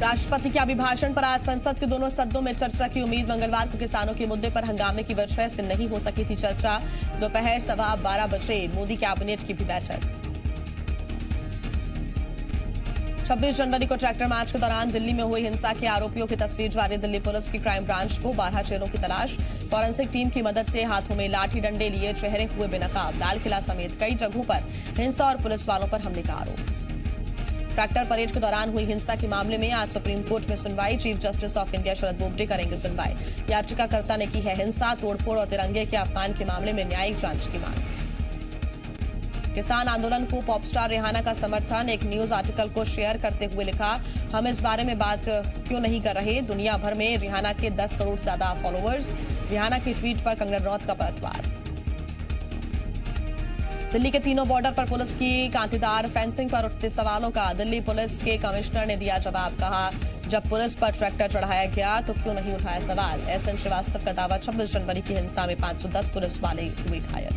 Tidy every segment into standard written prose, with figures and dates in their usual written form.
राष्ट्रपति के अभिभाषण पर आज संसद के दोनों सदनों में चर्चा की उम्मीद। मंगलवार को किसानों के मुद्दे पर हंगामे की वजह से नहीं हो सकी थी चर्चा। दोपहर 12:15 बजे मोदी कैबिनेट की भी बैठक। 26 जनवरी को ट्रैक्टर मार्च के दौरान दिल्ली में हुई हिंसा के आरोपियों की तस्वीर जारी। दिल्ली पुलिस की क्राइम ब्रांच को 12 चेहरों की तलाश। फॉरेंसिक टीम की मदद से हाथों में लाठी डंडे लिए चेहरे हुए बेनकाब। लाल किला समेत कई जगहों पर हिंसा और पुलिस वालों पर हमले का आरोप। ट्रैक्टर परेड के दौरान हुई हिंसा के मामले में आज सुप्रीम कोर्ट में सुनवाई। Chief justice of India Sharad Bobde करेंगे सुनवाई। याचिकाकर्ता ने की है हिंसा, तोड़फोड़ और तिरंगे के अपमान के मामले में न्यायिक जांच की मांग। किसान आंदोलन को पॉप स्टार रिहाना का समर्थन। एक न्यूज आर्टिकल को शेयर करते हुए लिखा, हम इस बारे में बात क्यों नहीं कर रहे। दुनिया भर में रिहाना के 10 करोड़ से ज्यादा फॉलोअर्स। रिहाना की ट्वीट पर कंगना रनौत का पलटवार। दिल्ली के तीनों बॉर्डर पर पुलिस की कांटेदार फेंसिंग पर उठते सवालों का दिल्ली पुलिस के कमिश्नर ने दिया जवाब। कहा, जब पुलिस पर ट्रैक्टर चढ़ाया गया तो क्यों नहीं उठाया सवाल। एसएन श्रीवास्तव का दावा, 26 जनवरी की हिंसा में 510 पुलिस वाले हुए घायल।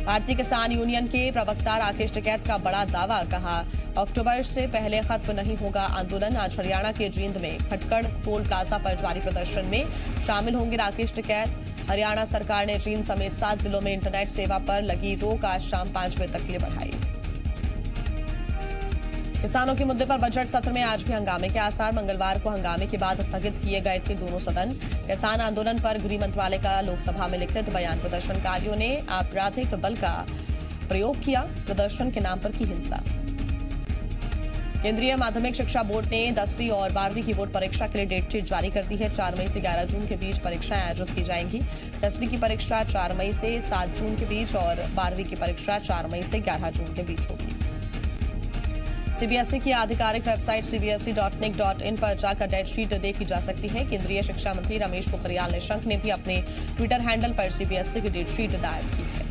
भारतीय किसान यूनियन के प्रवक्ता राकेश टिकैत का बड़ा दावा। कहा, अक्टूबर से पहले खत्म नहीं होगा आंदोलन। आज हरियाणा के जींद में खटकड़ टोल प्लाजा पर जारी प्रदर्शन में शामिल होंगे राकेश टिकैत। हरियाणा सरकार ने जींद समेत 7 जिलों में इंटरनेट सेवा पर लगी रोक आज शाम 5 बजे तक के लिए बढ़ाई। किसानों के मुद्दे पर बजट सत्र में आज भी हंगामे के आसार। मंगलवार को हंगामे के बाद स्थगित किए गए थे दोनों सदन। किसान आंदोलन पर गृह मंत्रालय का लोकसभा में लिखित बयान। प्रदर्शनकारियों ने आपराधिक बल का प्रयोग किया, प्रदर्शन के नाम पर की हिंसा। केंद्रीय माध्यमिक शिक्षा बोर्ड ने 10वीं और 12वीं की बोर्ड परीक्षा के लिए डेट शीट जारी कर दी है। 4 मई से 11 जून के बीच परीक्षाएं आयोजित की जाएंगी। 10वीं की परीक्षा 4 मई से 7 जून के बीच और 12वीं की परीक्षा 4 मई से 11 जून के बीच होगी। सीबीएसई की आधिकारिक वेबसाइट cbse.nic.in पर जाकर डेट शीट देखी जा सकती है। केंद्रीय शिक्षा मंत्री रमेश पोखरियाल निशंक ने भी अपने ट्विटर हैंडल पर सीबीएसई की डेट शीट दायर की है।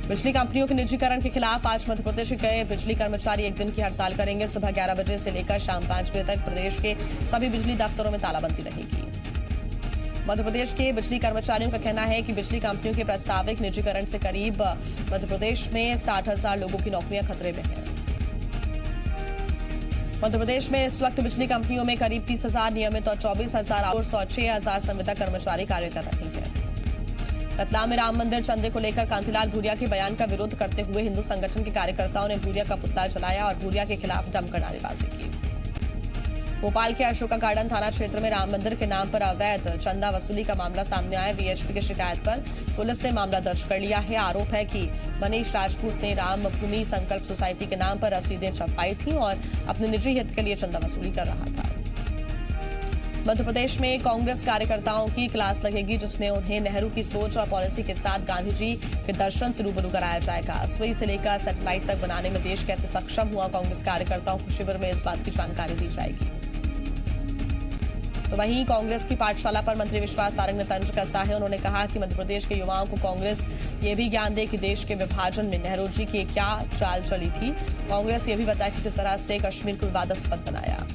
बिजली कंपनियों के निजीकरण के खिलाफ आज मध्य प्रदेश के कई बिजली कर्मचारी एक दिन की हड़ताल करेंगे। सुबह 11 बजे से लेकर शाम 5 बजे तक प्रदेश के सभी बिजली दफ्तरों में तालाबंदी रहेगी। मध्य प्रदेश के बिजली कर्मचारियों का कहना है कि बिजली कंपनियों के प्रस्तावित निजीकरण से करीब मध्य प्रदेश में 60,000 लोगों की नौकरियां खतरे में हैं। मध्य प्रदेश में इस वक्त बिजली कंपनियों में करीब 30,000 नियमित और 24,000 आउटसोर्स और 6,000 संविदा कर्मचारी कार्य कर रहे हैं। रतलाम में राम मंदिर चंदे को लेकर कांतिलाल भूरिया के बयान का विरोध करते हुए हिंदू संगठन के कार्यकर्ताओं ने भूरिया का पुतला जलाया और भूरिया के खिलाफ जमकर नारेबाजी की। भोपाल के अशोका गार्डन थाना क्षेत्र में राम मंदिर के नाम पर अवैध चंदा वसूली का मामला सामने आया। वीएचपी की शिकायत पर पुलिस ने मामला दर्ज कर लिया है। आरोप है कि मनीष राजपूत ने राम भूमि संकल्प सोसाइटी के नाम पर रसीदें छपवाई थी और अपने निजी हित के लिए चंदा वसूली कर रहा था। मध्य प्रदेश में कांग्रेस कार्यकर्ताओं की क्लास लगेगी, जिसमें उन्हें नेहरू की सोच और पॉलिसी के साथ गांधी जी के दर्शन से रूबरू कराया जाएगा। सुई से लेकर सैटेलाइट तक बनाने में देश कैसे सक्षम हुआ, कांग्रेस कार्यकर्ताओं को शिविर में इस बात की जानकारी दी जाएगी। तो वहीं कांग्रेस की पाठशाला पर मंत्री विश्वास सारंग ने तंज कसा है। उन्होंने कहा कि मध्य प्रदेश के युवाओं को कांग्रेस ये भी ज्ञान दे कि देश के विभाजन में नेहरू जी की क्या चाल चली थी। कांग्रेस ये भी बताया कि किस तरह से कश्मीर को विवादास्पद बनाया।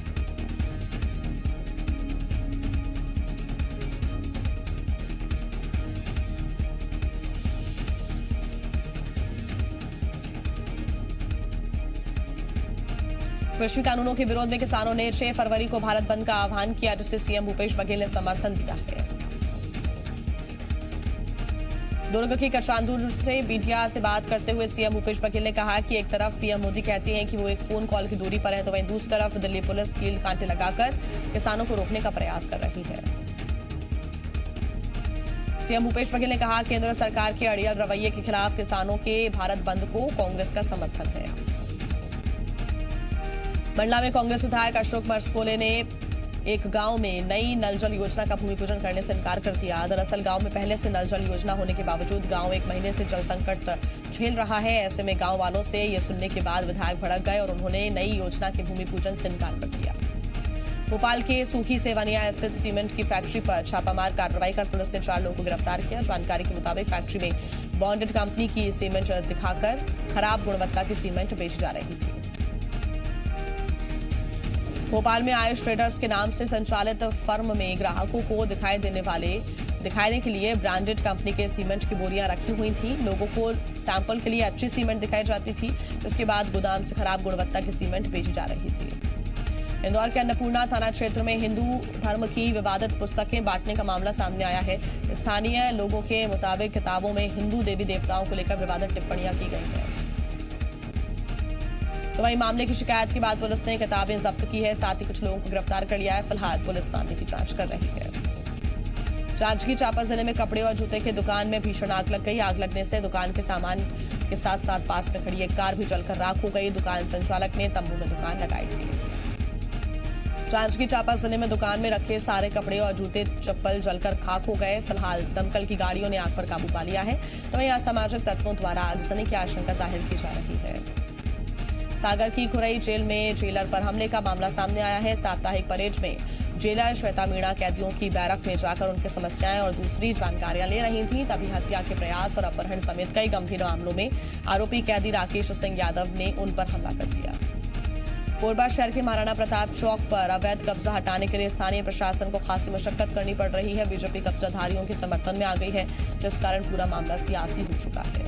कृषि कानूनों के विरोध में किसानों ने 6 फरवरी को भारत बंद का आह्वान किया, जिसे सीएम भूपेश बघेल ने समर्थन दिया है। दुर्ग के कचांदूर से मीडिया से बात करते हुए सीएम भूपेश बघेल ने कहा कि एक तरफ पीएम मोदी कहते हैं कि वो एक फोन कॉल की दूरी पर है, तो वहीं दूसरी तरफ दिल्ली पुलिस कील कांटे लगाकर किसानों को रोकने का प्रयास कर रही है। सीएम भूपेश बघेल ने कहा, केंद्र सरकार के अड़ियल रवैये के खिलाफ किसानों के भारत बंद को कांग्रेस का समर्थन है। मंडला में कांग्रेस विधायक अशोक मरसकोले ने एक गांव में नई नल जल योजना का भूमि पूजन करने से इनकार कर दिया। दरअसल गांव में पहले से नल जल योजना होने के बावजूद गांव 1 महीने से जल संकट झेल रहा है। ऐसे में गांव वालों से ये सुनने के बाद विधायक भड़क गए और उन्होंने नई योजना के भूमि पूजन से इनकार कर दिया। भोपाल के सूखी सेवनिया स्थित सीमेंट की फैक्ट्री पर छापामार कार्रवाई कर पुलिस ने 4 लोगों को गिरफ्तार किया। जानकारी के मुताबिक फैक्ट्री में बॉन्डेड कंपनी की सीमेंट दिखाकर खराब गुणवत्ता की सीमेंट बेची जा रही थी। भोपाल में आयुष ट्रेडर्स के नाम से संचालित फर्म में ग्राहकों को दिखाई देने वाले दिखाने के लिए ब्रांडेड कंपनी के सीमेंट की बोरियां रखी हुई थी। लोगों को सैंपल के लिए अच्छी सीमेंट दिखाई जाती थी, जिसके बाद गोदाम से खराब गुणवत्ता की सीमेंट भेजी जा रही थी। इंदौर के अन्नपूर्णा थाना क्षेत्र में हिंदू धर्म की विवादित पुस्तकें बांटने का मामला सामने आया है। स्थानीय लोगों के मुताबिक किताबों में हिंदू देवी देवताओं को लेकर विवादित टिप्पणियां की गई हैं। तो वहीं मामले की शिकायत के बाद पुलिस ने किताबें जब्त की है, साथ ही कुछ लोगों को गिरफ्तार कर लिया है। फिलहाल पुलिस मामले की जांच कर रही है। जांजगीर चांपा जिले में कपड़े और जूते की दुकान में भीषण आग लग गई। आग लगने से दुकान के सामान के साथ साथ पास में खड़ी एक कार भी जलकर राख हो गई। दुकान संचालक ने तंबू में दुकान लगाई थी। जांजगीर चांपा जिले में दुकान में रखे सारे कपड़े और जूते चप्पल जलकर खाक हो गए। फिलहाल दमकल की गाड़ियों ने आग पर काबू पा लिया है। तो वहीं असामाजिक तत्वों द्वारा आगजनी की आशंका जाहिर की जा रही है। सागर की खुरई जेल में जेलर पर हमले का मामला सामने आया है। साप्ताहिक परेड में जेलर श्वेता मीणा कैदियों की बैरक में जाकर उनकी समस्याएं और दूसरी जानकारियां ले रही थी। तभी हत्या के प्रयास और अपहरण समेत कई गंभीर मामलों में आरोपी कैदी राकेश सिंह यादव ने उन पर हमला कर दिया। कोरबा शहर के महाराणा प्रताप चौक पर अवैध कब्जा हटाने के लिए स्थानीय प्रशासन को खासी मशक्कत करनी पड़ रही है। बीजेपी कब्जाधारियों के समर्थन में आ गई है, जिस कारण पूरा मामला सियासी हो चुका है।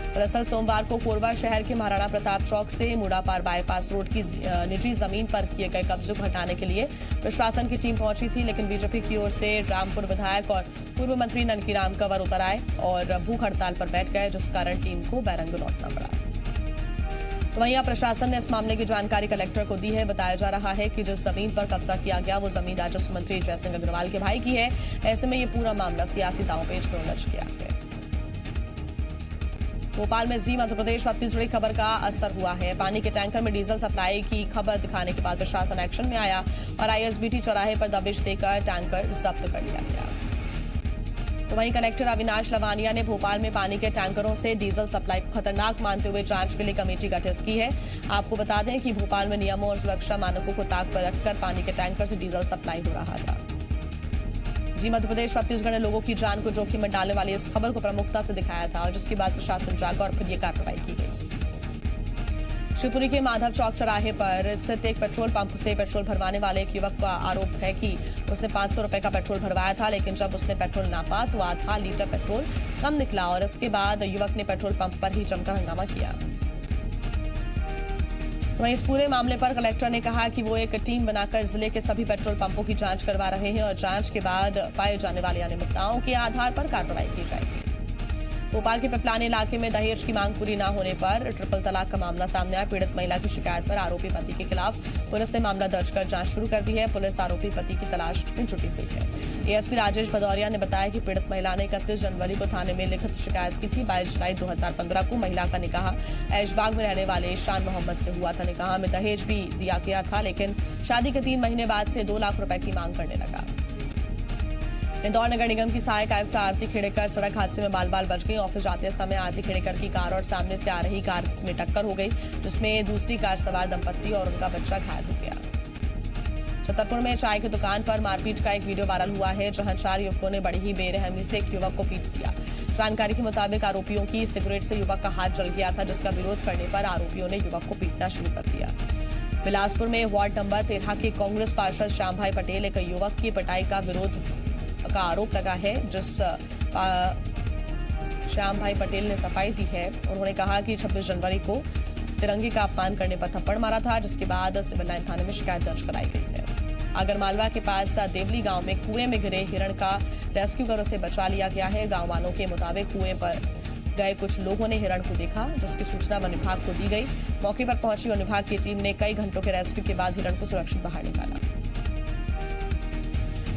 दरअसल सोमवार को कोरबा शहर के महाराणा प्रताप चौक से मुड़ापार बाईपास रोड की निजी जमीन पर किए गए कब्जे को हटाने के लिए प्रशासन की टीम पहुंची थी, लेकिन बीजेपी की ओर से रामपुर विधायक और पूर्व मंत्री ननकीराम कंवर उतर आए और भूख हड़ताल पर बैठ गए, जिस कारण टीम को बैरंग लौटना पड़ा। तो वहीं प्रशासन ने इस मामले की जानकारी कलेक्टर को दी है। बताया जा रहा है कि जिस जमीन पर कब्जा किया गया वो जमीन राजस्व मंत्री जयसिंह अग्रवाल के भाई की है। ऐसे में ये पूरा मामला सियासी दांवपेच में उलझ गया है। भोपाल में जी मध्य प्रदेश अब तीसरी खबर का असर हुआ है। पानी के टैंकर में डीजल सप्लाई की खबर दिखाने के बाद प्रशासन एक्शन में आया और आईएसबीटी चौराहे पर दबिश देकर टैंकर जब्त कर लिया गया। तो वहीं कलेक्टर अविनाश लवानिया ने भोपाल में पानी के टैंकरों से डीजल सप्लाई को खतरनाक मानते हुए जांच के लिए कमेटी गठित की है। आपको बता दें कि भोपाल में नियमों और सुरक्षा मानकों को ताक पर रखकर पानी के टैंकर से डीजल सप्लाई हो रहा था। जी मध्य प्रदेश छत्तीसगढ़ ने लोगों की जान को जोखिम में डालने वाली इस खबर को प्रमुखता से दिखाया था, और जिसके बाद प्रशासन जागा और फिर ये कार्रवाई की गई। शिवपुरी के माधव चौक चौराहे पर स्थित एक पेट्रोल पंप से पेट्रोल भरवाने वाले एक युवक का आरोप है कि उसने 500 रुपए का पेट्रोल भरवाया था, लेकिन जब उसने पेट्रोल नापा तो आधा लीटर पेट्रोल कम निकला और इसके बाद युवक ने पेट्रोल पंप पर ही जमकर हंगामा किया। वहीं इस पूरे मामले पर कलेक्टर ने कहा कि वो एक टीम बनाकर जिले के सभी पेट्रोल पंपों की जांच करवा रहे हैं और जांच के बाद पाए जाने वाली अनियमितताओं के आधार पर कार्रवाई की जाएगी। भोपाल के पिपलानी इलाके में दहेज की मांग पूरी न होने पर ट्रिपल तलाक का मामला सामने आया। पीड़ित महिला की शिकायत पर आरोपी पति के खिलाफ पुलिस ने मामला दर्ज कर जांच शुरू कर दी है। पुलिस आरोपी पति की तलाश में जुटी हुई है। एएसपी राजेश भदौरिया ने बताया कि पीड़ित महिला ने 31 जनवरी को थाने में लिखित शिकायत की थी। 22 जुलाई 2015 को महिला का निकाह ऐशबाग में रहने वाले शान मोहम्मद से हुआ था। निकाह में दहेज भी दिया गया था, लेकिन शादी के 3 महीने बाद से 2 लाख रुपए की मांग करने लगा। इंदौर नगर निगम की सहायक आयुक्त आरती खेड़ेकर सड़क हादसे में बाल-बाल बच गई। ऑफिस जाते समय आरती खेड़ेकर की कार और सामने से आ रही कार में टक्कर हो गई, जिसमें दूसरी कार सवार दंपत्ति और उनका बच्चा घायल हो गया। छतरपुर में चाय की दुकान पर मारपीट का एक वीडियो वायरल हुआ है, जहां 4 युवकों ने बड़ी ही बेरहमी से एक युवक को पीट दिया। जानकारी के मुताबिक आरोपियों की सिगरेट से युवक का हाथ जल गया था, जिसका विरोध करने पर आरोपियों ने युवक को पीटना शुरू कर दिया। बिलासपुर में वार्ड नंबर 13 के कांग्रेस पार्षद श्याम भाई पटेल एक युवक की पिटाई का विरोध का आरोप लगा है, जिस श्याम भाई पटेल ने सफाई दी है। उन्होंने कहा कि 26 जनवरी को तिरंगे का अपमान करने पर थप्पड़ मारा था, जिसके बाद सिविल लाइन थाने में शिकायत दर्ज कराई गई है। आगरमालवा के पास देवली गांव में कुएं में गिरे हिरण का रेस्क्यू कर उसे बचा लिया गया है। गांव वालों के मुताबिक कुएं पर गए कुछ लोगों ने हिरण को देखा, जिसकी सूचना वन विभाग को दी गई। मौके पर पहुंची वन विभाग की टीम ने कई घंटों के रेस्क्यू के बाद हिरण को सुरक्षित बाहर निकाला।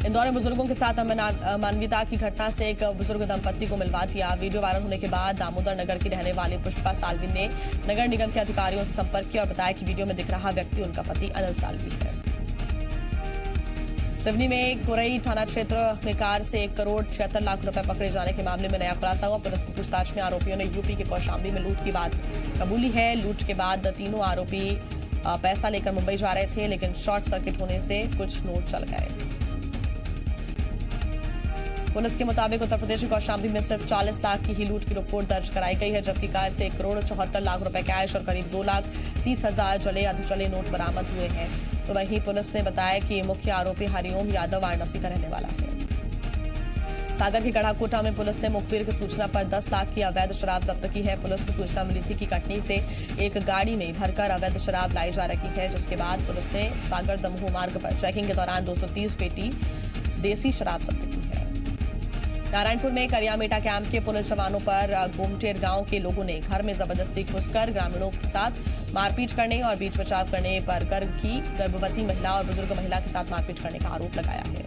इंदौर में बुजुर्गों के साथ अमानवीयता की घटना से एक बुजुर्ग दंपत्ति को मिलवा दिया। वीडियो वायरल होने के बाद दामोदर नगर की रहने वाली पुष्पा सालवी ने नगर निगम के अधिकारियों से संपर्क किया और बताया कि वीडियो में दिख रहा व्यक्ति उनका पति अनिल सालवी है। सिवनी में कुरई थाना क्षेत्र में कार से 1 करोड़ 76 लाख रुपए पकड़े जाने के मामले में नया खुलासा हुआ। पुलिस की पूछताछ में आरोपियों ने यूपी के कौशाम्बी में लूट की बात कबूली है। लूट के बाद तीनों आरोपी पैसा लेकर मुंबई जा रहे थे, लेकिन शॉर्ट सर्किट होने से कुछ नोट चल गए। पुलिस के मुताबिक उत्तर प्रदेश के कौशाम्बी में सिर्फ 40 लाख की ही लूट की रिपोर्ट दर्ज कराई गई है, जबकि कार से 1 करोड़ 74 लाख रुपए कैश और करीब 2,30,000 जले अधजले नोट बरामद हुए हैं। तो वहीं पुलिस ने बताया कि मुख्य आरोपी हरिओम यादव वाराणसी का रहने वाला है। सागर के गढ़ाकोटा में पुलिस ने मुखबिर की सूचना पर 10 लाख की अवैध शराब जब्त की है। पुलिस को सूचना मिली थी कि कटनी से एक गाड़ी में भरकर अवैध शराब लाई जा रही है, जिसके बाद पुलिस ने सागर दमोह मार्ग पर चेकिंग के दौरान 230 पेटी देसी शराब जब्त की है। नारायणपुर में करियामेटा कैंप के पुलिस जवानों पर गोमटेर गांव के लोगों ने घर में जबरदस्ती घुसकर ग्रामीणों के साथ मारपीट करने और बीच बचाव करने पर गर्भवती महिला और बुजुर्ग महिला के साथ मारपीट करने का आरोप लगाया है।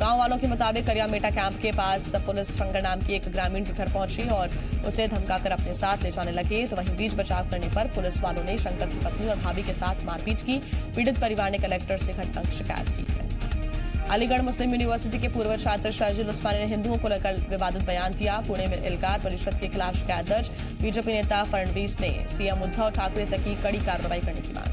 गांव वालों के मुताबिक करियामेटा कैंप के पास पुलिस शंकर नाम की एक ग्रामीण के घर पहुंची और उसे धमकाकर अपने साथ ले जाने लगे, तो वहीं बीच बचाव करने पर पुलिस वालों ने शंकर की पत्नी और भाभी के साथ मारपीट की। पीड़ित परिवार ने कलेक्टर से घटना की शिकायत की है। अलीगढ़ मुस्लिम यूनिवर्सिटी के पूर्व छात्र शाजिल उस्मानी ने हिंदुओं को लेकर विवादित बयान दिया। पुणे में एल्गार परिषद के खिलाफ शिकायत दर्ज। बीजेपी नेता फडणवीस ने सीएम उद्धव ठाकरे से की कड़ी कार्रवाई करने की मांग।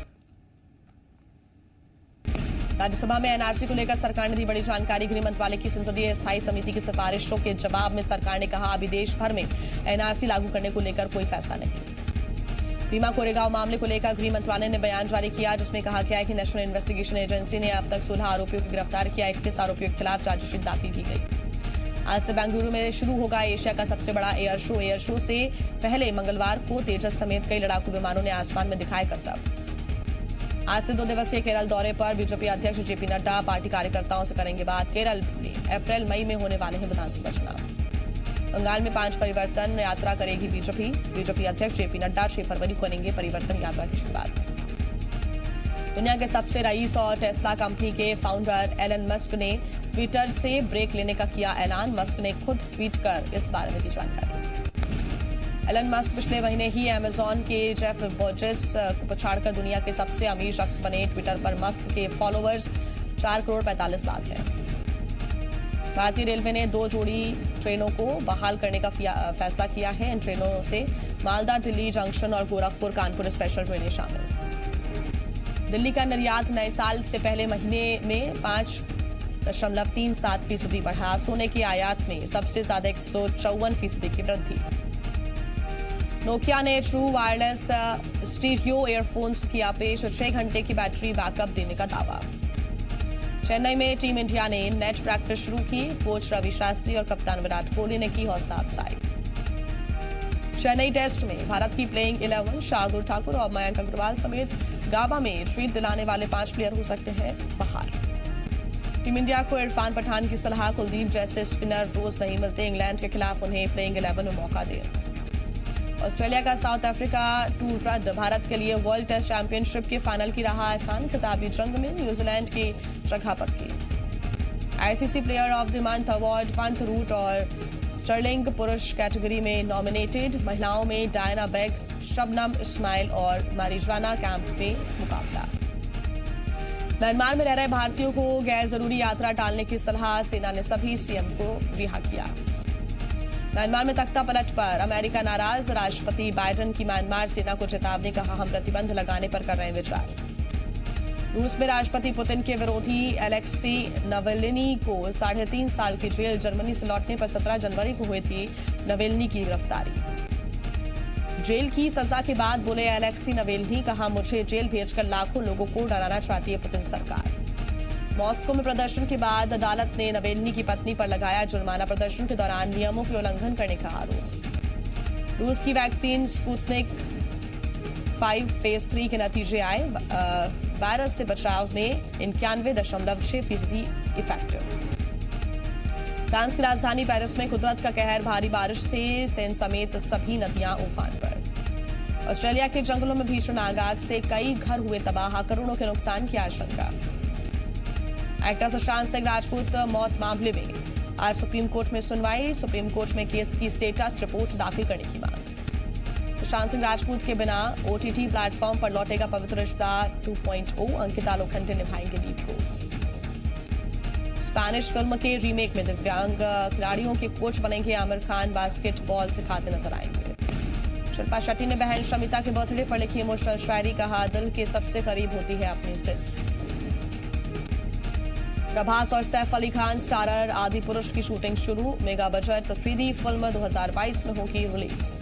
राज्यसभा में एनआरसी को लेकर सरकार ने दी बड़ी जानकारी। गृह मंत्रालय की संसदीय स्थायी समिति की सिफारिशों के जवाब में सरकार ने कहा, अभी देश भर में एनआरसी लागू करने को लेकर कोई फैसला नहीं। भीमा कोरेगांव मामले को लेकर गृह मंत्रालय ने बयान जारी किया, जिसमें कहा गया है कि नेशनल इन्वेस्टिगेशन एजेंसी ने अब तक 16 आरोपियों को गिरफ्तार किया। 21 आरोपियों के खिलाफ चार्जशीट दाखिल की गई। आज से बेंगलुरु में शुरू होगा एशिया का सबसे बड़ा एयर शो। एयर शो से पहले मंगलवार को तेजस समेत कई लड़ाकू विमानों ने आसमान में दिखाए करतब। आज से 2 दिवसीय केरल दौरे पर बीजेपी अध्यक्ष जेपी नड्डा पार्टी कार्यकर्ताओं से करेंगे बात। केरल में अप्रैल मई में होने वाले हैं विधानसभा चुनाव। बंगाल में 5 परिवर्तन यात्रा करेगी बीजेपी। बीजेपी अध्यक्ष जेपी नड्डा 6 फरवरी को करेंगे परिवर्तन यात्रा की शुरुआत। दुनिया के सबसे रईस और टेस्ला कंपनी के फाउंडर एलन मस्क ने ट्विटर से ब्रेक लेने का किया ऐलान। मस्क ने खुद ट्वीट कर इस बारे में दी जानकारी। एलन मस्क पिछले महीने ही अमेजॉन के जेफ बेजोस को पछाड़कर दुनिया के सबसे अमीर शख्स बने। ट्विटर पर मस्क के फॉलोअर्स 4 करोड़ 45 लाख हैं। भारतीय रेलवे ने 2 जोड़ी ट्रेनों को बहाल करने का फैसला किया है। इन ट्रेनों से मालदा दिल्ली जंक्शन और गोरखपुर कानपुर स्पेशल ट्रेनें शामिल। दिल्ली का निर्यात नए साल से पहले महीने में 5.37% बढ़ा। सोने की आयात में सबसे ज्यादा 154% की वृद्धि। नोकिया ने ट्रू वायरलेस स्टीरियो ईयरफोन्स किया पेश। 6 घंटे की बैटरी बैकअप देने का दावा। चेन्नई में टीम इंडिया ने नेट प्रैक्टिस शुरू की। कोच रवि शास्त्री और कप्तान विराट कोहली ने की हौसला अफजाई। चेन्नई टेस्ट में भारत की प्लेइंग 11 शार्दुल ठाकुर और मयंक अग्रवाल समेत गाबा में ट्रीट दिलाने वाले 5 प्लेयर हो सकते हैं बाहर। टीम इंडिया को इरफान पठान की सलाह, कुलदीप जैसे स्पिनर रोज नहीं मिलते। इंग्लैंड के खिलाफ उन्हें प्लेइंग 11 में मौका दे। ऑस्ट्रेलिया का साउथ अफ्रीका टूर रद्द। भारत के लिए वर्ल्ड टेस्ट चैंपियनशिप के फाइनल की रहा आसान। खिताबी जंग में न्यूजीलैंड की जगह पक्की। ICC player of the month award Pant, Root और स्टर्लिंग पुरुष कैटेगरी में नॉमिनेटेड। महिलाओं में डायना बेग, शबनम इस्माइल और मारिजुआना कैंप में मुकाबला। म्यांमार में रह रहे भारतीयों को गैर जरूरी यात्रा टालने की सलाह। सेना ने सभी सीएम को रिहा किया। म्यांमार में तख्ता पलट पर अमेरिका नाराज। राष्ट्रपति बाइडेन की म्यांमार सेना को चेतावनी, कहा हम प्रतिबंध लगाने पर कर रहे हैं विचार। रूस में राष्ट्रपति पुतिन के विरोधी एलेक्सी नवेलिनी को 3.5 साल की जेल। जर्मनी से लौटने पर 17 जनवरी को हुई थी नवेलिनी की गिरफ्तारी। जेल की सजा के बाद बोले एलेक्सी नवेलिनी, कहा मुझे जेल भेजकर लाखों लोगों को डराना चाहती है पुतिन सरकार। मॉस्को में प्रदर्शन के बाद अदालत ने नवेलिनी की पत्नी पर लगाया जुर्माना। प्रदर्शन के दौरान नियमों के उल्लंघन करने का आरोप। रूस की वैक्सीन स्पुतनिक 5 फेज 3 के नतीजे आए। वायरस से बचाव में 91.6% इफेक्टिव। फ्रांस की राजधानी पेरिस में कुदरत का कहर। भारी बारिश से सेन समेत सभी नदियां उफान पर। ऑस्ट्रेलिया के जंगलों में भीषण आग से कई घर हुए तबाह। करोड़ों के नुकसान की आशंका। एक्टर सुशांत सिंह राजपूत मौत मामले में आज सुप्रीम कोर्ट में सुनवाई। सुप्रीम कोर्ट में केस की स्टेटस रिपोर्ट दाखिल करने की मांग। सुशांत सिंह राजपूत के बिना ओटीटी प्लेटफॉर्म पर लौटेगा पवित्र रिश्ता 2.0। अंकिता लोखंडे निभाएंगे लीड रोल। स्पेनिश फिल्म के रीमेक में दिव्यांग खिलाड़ियों के कोच बनेंगे आमिर खान। बास्केटबॉल सिखाते नजर आएंगे। शिल्पा शेट्टी ने बहन शमिता के बर्थडे पर लिखी इमोशनल शायरी, कहा दिल के सबसे करीब होती है अपनी सिस। प्रभास और सैफ अली खान स्टारर आदि पुरुष की शूटिंग शुरू। मेगा बजट 3D फिल्म 2022 में होगी रिलीज।